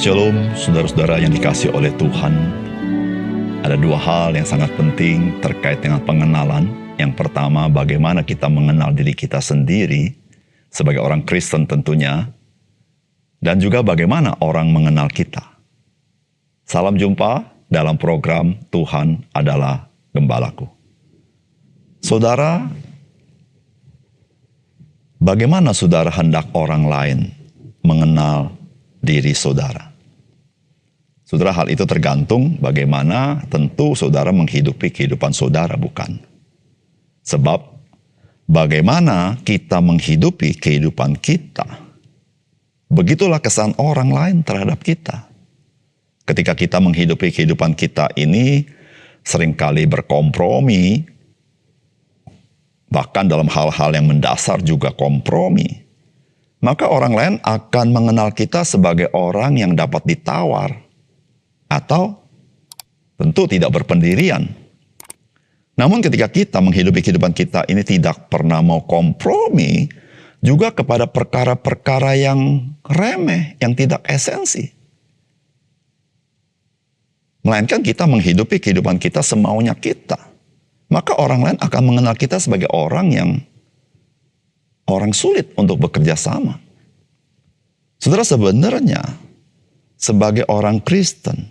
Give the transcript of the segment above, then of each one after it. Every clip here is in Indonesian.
Shabbat Shalom, saudara-saudara yang dikasihi oleh Tuhan. Ada dua hal yang sangat penting terkait dengan pengenalan. Yang pertama, bagaimana kita mengenal diri kita sendiri sebagai orang Kristen tentunya. Dan juga bagaimana orang mengenal kita. Salam jumpa dalam program Tuhan adalah Gembalaku. Saudara, bagaimana saudara hendak orang lain mengenal diri saudara? Saudara, hal itu tergantung bagaimana tentu saudara menghidupi kehidupan saudara, bukan? Sebab bagaimana kita menghidupi kehidupan kita, begitulah kesan orang lain terhadap kita. Ketika kita menghidupi kehidupan kita ini seringkali berkompromi, bahkan dalam hal-hal yang mendasar juga kompromi, maka orang lain akan mengenal kita sebagai orang yang dapat ditawar atau tentu tidak berpendirian. Namun ketika kita menghidupi kehidupan kita ini tidak pernah mau kompromi juga kepada perkara-perkara yang remeh, yang tidak esensi. Melainkan kita menghidupi kehidupan kita semaunya kita. Maka orang lain akan mengenal kita sebagai orang sulit untuk bekerja sama. Saudara, sebenarnya sebagai orang Kristen,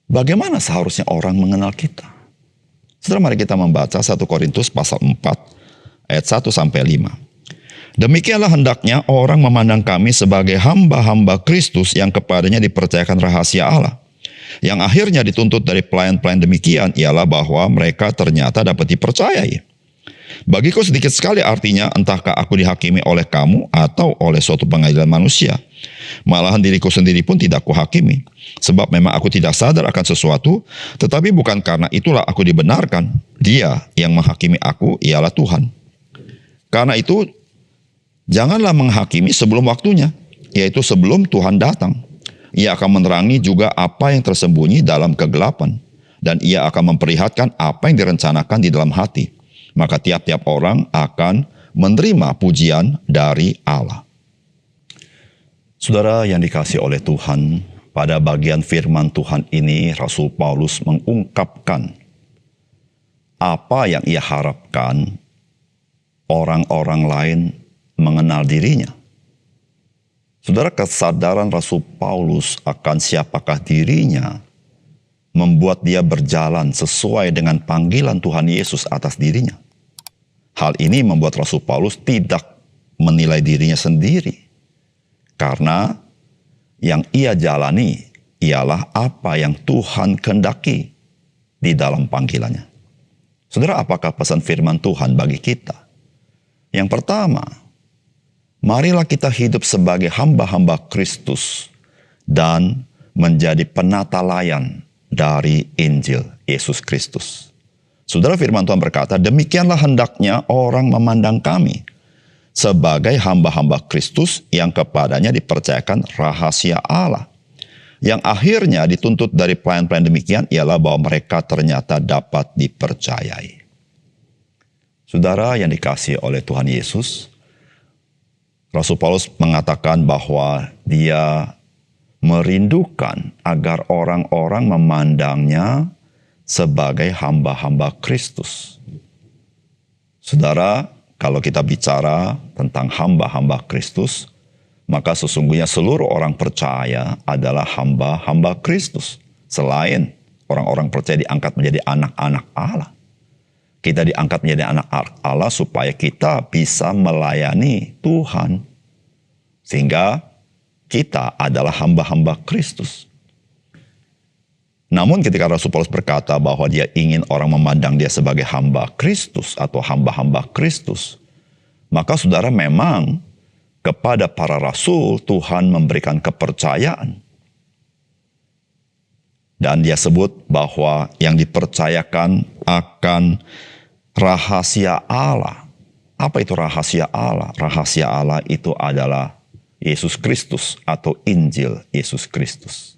bagaimana seharusnya orang mengenal kita? Saudara, mari kita membaca 1 Korintus pasal 4 ayat 1-5. Demikianlah hendaknya orang memandang kami sebagai hamba-hamba Kristus yang kepadanya dipercayakan rahasia Allah. Yang akhirnya dituntut dari pelayan-pelayan demikian ialah bahwa mereka ternyata dapat dipercayai. Bagiku sedikit sekali artinya, entahkah aku dihakimi oleh kamu atau oleh suatu pengadilan manusia. Malahan diriku sendiri pun tidak kuhakimi. Sebab memang aku tidak sadar akan sesuatu, tetapi bukan karena itulah aku dibenarkan. Dia yang menghakimi aku ialah Tuhan. Karena itu, janganlah menghakimi sebelum waktunya, yaitu sebelum Tuhan datang. Ia akan menerangi juga apa yang tersembunyi dalam kegelapan, dan ia akan memperlihatkan apa yang direncanakan di dalam hati. Maka tiap-tiap orang akan menerima pujian dari Allah. Saudara yang dikasihi oleh Tuhan, pada bagian firman Tuhan ini Rasul Paulus mengungkapkan apa yang ia harapkan orang-orang lain mengenal dirinya. Saudara, kesadaran Rasul Paulus akan siapakah dirinya membuat dia berjalan sesuai dengan panggilan Tuhan Yesus atas dirinya. Hal ini membuat Rasul Paulus tidak menilai dirinya sendiri. Karena yang ia jalani ialah apa yang Tuhan kehendaki di dalam panggilannya. Saudara, apakah pesan firman Tuhan bagi kita? Yang pertama, marilah kita hidup sebagai hamba-hamba Kristus dan menjadi penata layan dari Injil Yesus Kristus. Saudara, firman Tuhan berkata, demikianlah hendaknya orang memandang kami sebagai hamba-hamba Kristus yang kepadanya dipercayakan rahasia Allah. Yang akhirnya dituntut dari pelayan-pelayan demikian ialah bahwa mereka ternyata dapat dipercayai. Saudara yang dikasihi oleh Tuhan Yesus, Rasul Paulus mengatakan bahwa dia merindukan agar orang-orang memandangnya sebagai hamba-hamba Kristus. Saudara, kalau kita bicara tentang hamba-hamba Kristus, maka sesungguhnya seluruh orang percaya adalah hamba-hamba Kristus. Selain orang-orang percaya diangkat menjadi anak-anak Allah. Kita diangkat menjadi anak Allah supaya kita bisa melayani Tuhan. Sehingga kita adalah hamba-hamba Kristus. Namun ketika Rasul Paulus berkata bahwa dia ingin orang memandang dia sebagai hamba Kristus atau hamba-hamba Kristus, maka saudara, memang kepada para rasul Tuhan memberikan kepercayaan. Dan dia sebut bahwa yang dipercayakan akan rahasia Allah. Apa itu rahasia Allah? Rahasia Allah itu adalah Yesus Kristus atau Injil Yesus Kristus.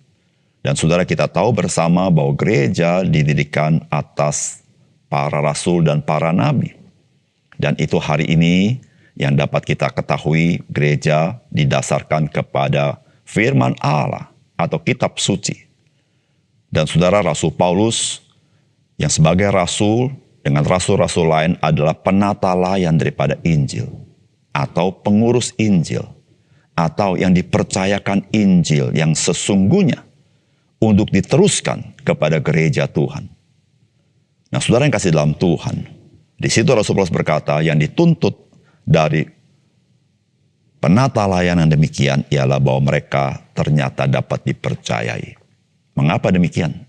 Dan saudara, kita tahu bersama bahwa gereja didirikan atas para rasul dan para nabi. Dan itu hari ini yang dapat kita ketahui gereja didasarkan kepada firman Allah atau kitab suci. Dan saudara, Rasul Paulus yang sebagai rasul dengan rasul-rasul lain adalah penata layan daripada Injil atau pengurus Injil atau yang dipercayakan Injil yang sesungguhnya untuk diteruskan kepada gereja Tuhan. Nah, saudara yang kasih dalam Tuhan, di situ Rasul Paulus berkata yang dituntut dari penata layanan demikian ialah bahwa mereka ternyata dapat dipercayai. Mengapa demikian?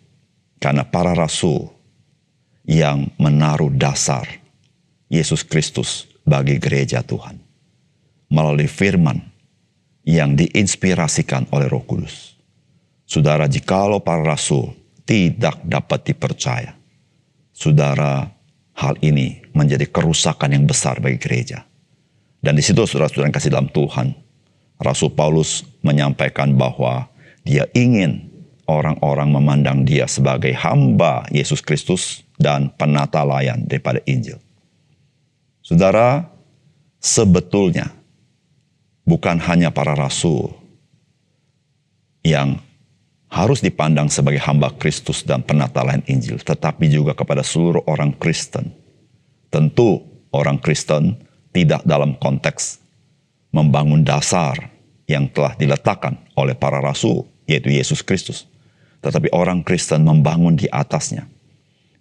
Karena para rasul yang menaruh dasar Yesus Kristus bagi gereja Tuhan melalui firman yang diinspirasikan oleh Roh Kudus. Saudara, jikalau para rasul tidak dapat dipercaya, saudara, hal ini menjadi kerusakan yang besar bagi gereja. Dan di situ saudara-saudara yang kasih dalam Tuhan, Rasul Paulus menyampaikan bahwa dia ingin orang-orang memandang dia sebagai hamba Yesus Kristus dan penata layan daripada Injil. Saudara, sebetulnya bukan hanya para rasul yang harus dipandang sebagai hamba Kristus dan penata layan Injil, tetapi juga kepada seluruh orang Kristen. Tentu orang Kristen tidak dalam konteks membangun dasar yang telah diletakkan oleh para rasul, yaitu Yesus Kristus. Tetapi orang Kristen membangun di atasnya.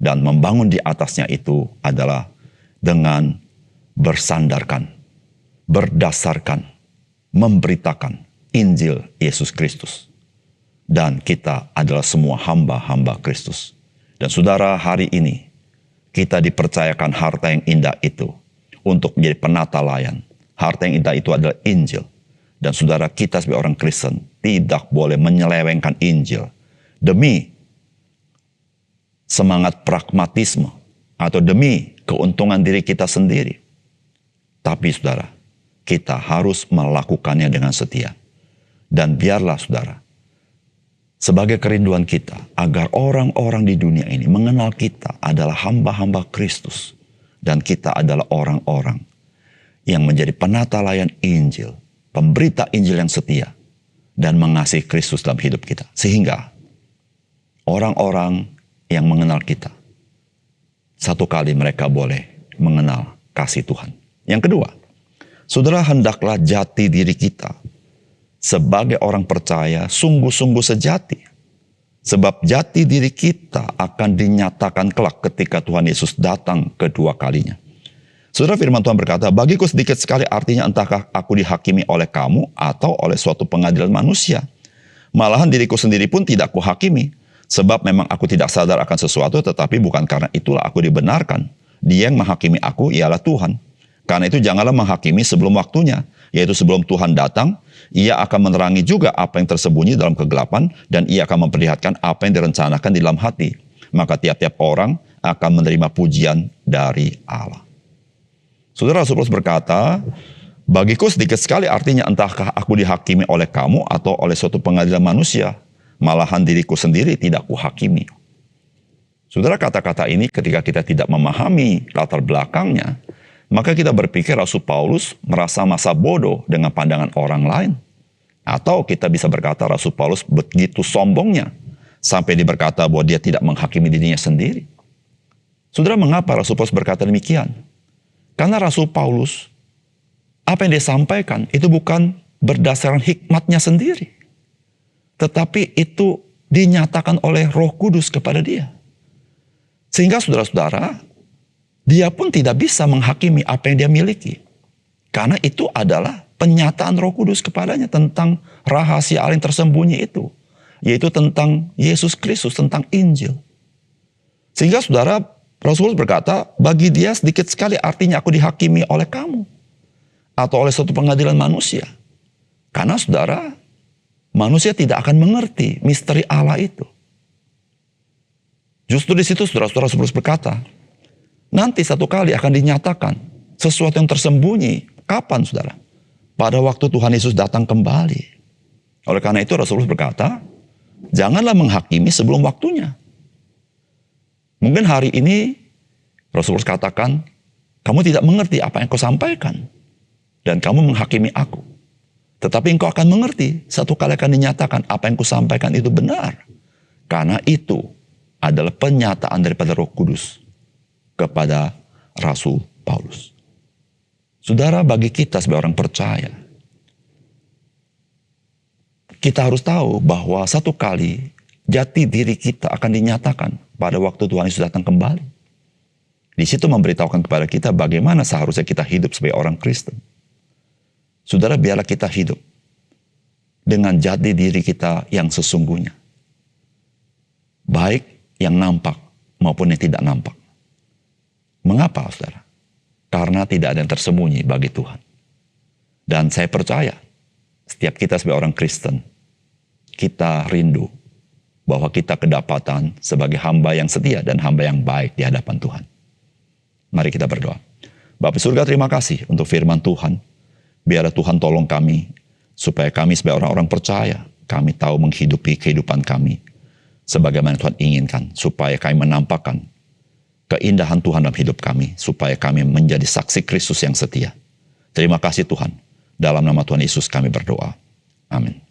Dan membangun di atasnya itu adalah dengan bersandarkan, berdasarkan, memberitakan Injil Yesus Kristus. Dan kita adalah semua hamba-hamba Kristus. Dan saudara, hari ini kita dipercayakan harta yang indah itu untuk menjadi penata layan. Harta yang indah itu adalah Injil. Dan saudara, kita sebagai orang Kristen tidak boleh menyelewengkan Injil demi semangat pragmatisme atau demi keuntungan diri kita sendiri. Tapi saudara, kita harus melakukannya dengan setia. Dan biarlah saudara, sebagai kerinduan kita agar orang-orang di dunia ini mengenal kita adalah hamba-hamba Kristus. Dan kita adalah orang-orang yang menjadi penata layan Injil, pemberita Injil yang setia, dan mengasihi Kristus dalam hidup kita. Sehingga orang-orang yang mengenal kita, satu kali mereka boleh mengenal kasih Tuhan. Yang kedua, saudara, hendaklah jati diri kita sebagai orang percaya sungguh-sungguh sejati. Sebab jati diri kita akan dinyatakan kelak ketika Tuhan Yesus datang kedua kalinya. Saudara, firman Tuhan berkata, bagiku sedikit sekali artinya entahkah aku dihakimi oleh kamu atau oleh suatu pengadilan manusia. Malahan diriku sendiri pun tidak kuhakimi. Sebab memang aku tidak sadar akan sesuatu, tetapi bukan karena itulah aku dibenarkan. Dia yang menghakimi aku ialah Tuhan. Karena itu janganlah menghakimi sebelum waktunya, yaitu sebelum Tuhan datang. Ia akan menerangi juga apa yang tersembunyi dalam kegelapan, dan ia akan memperlihatkan apa yang direncanakan di dalam hati. Maka tiap-tiap orang akan menerima pujian dari Allah. Saudara, Rasul Paulus berkata, bagiku sedikit sekali artinya entahkah aku dihakimi oleh kamu atau oleh suatu pengadilan manusia. Malahan diriku sendiri tidak kuhakimi. Saudara, kata-kata ini ketika kita tidak memahami latar belakangnya, maka kita berpikir Rasul Paulus merasa masa bodoh dengan pandangan orang lain. Atau kita bisa berkata Rasul Paulus begitu sombongnya sampai dia berkata bahwa dia tidak menghakimi dirinya sendiri. Saudara, mengapa Rasul Paulus berkata demikian? Karena Rasul Paulus, apa yang dia sampaikan itu bukan berdasarkan hikmatnya sendiri. Tetapi itu dinyatakan oleh Roh Kudus kepada dia. Sehingga saudara-saudara, dia pun tidak bisa menghakimi apa yang dia miliki. Karena itu adalah penyataan Roh Kudus kepadanya tentang rahasia Allah yang tersembunyi itu. Yaitu tentang Yesus Kristus, tentang Injil. Sehingga saudara, Rasul berkata, bagi dia sedikit sekali artinya aku dihakimi oleh kamu. Atau oleh suatu pengadilan manusia. Karena saudara, manusia tidak akan mengerti misteri Allah itu. Justru di situ saudara-saudara Rasul berkata, nanti satu kali akan dinyatakan sesuatu yang tersembunyi. Kapan saudara? Pada waktu Tuhan Yesus datang kembali. Oleh karena itu Rasulullah berkata, janganlah menghakimi sebelum waktunya. Mungkin hari ini Rasulullah katakan, kamu tidak mengerti apa yang kau sampaikan. dan kamu menghakimi aku. Tetapi engkau akan mengerti, satu kali akan dinyatakan apa yang kusampaikan itu benar. Karena itu adalah penyataan daripada Roh Kudus kepada Rasul Paulus. Saudara, bagi kita sebagai orang percaya, kita harus tahu bahwa satu kali jati diri kita akan dinyatakan pada waktu Tuhan Yesus datang kembali. Di situ memberitahukan kepada kita bagaimana seharusnya kita hidup sebagai orang Kristen. Saudara, biarlah kita hidup dengan jati diri kita yang sesungguhnya. Baik yang nampak maupun yang tidak nampak. Mengapa, saudara? Karena tidak ada yang tersembunyi bagi Tuhan. Dan saya percaya, setiap kita sebagai orang Kristen, kita rindu bahwa kita kedapatan sebagai hamba yang setia dan hamba yang baik di hadapan Tuhan. Mari kita berdoa. Bapa surga, terima kasih untuk firman Tuhan. Biarlah Tuhan tolong kami, supaya kami sebagai orang-orang percaya, kami tahu menghidupi kehidupan kami sebagaimana Tuhan inginkan, supaya kami menampakkan keindahan Tuhan dalam hidup kami, supaya kami menjadi saksi Kristus yang setia. Terima kasih Tuhan. Dalam nama Tuhan Yesus kami berdoa. Amin.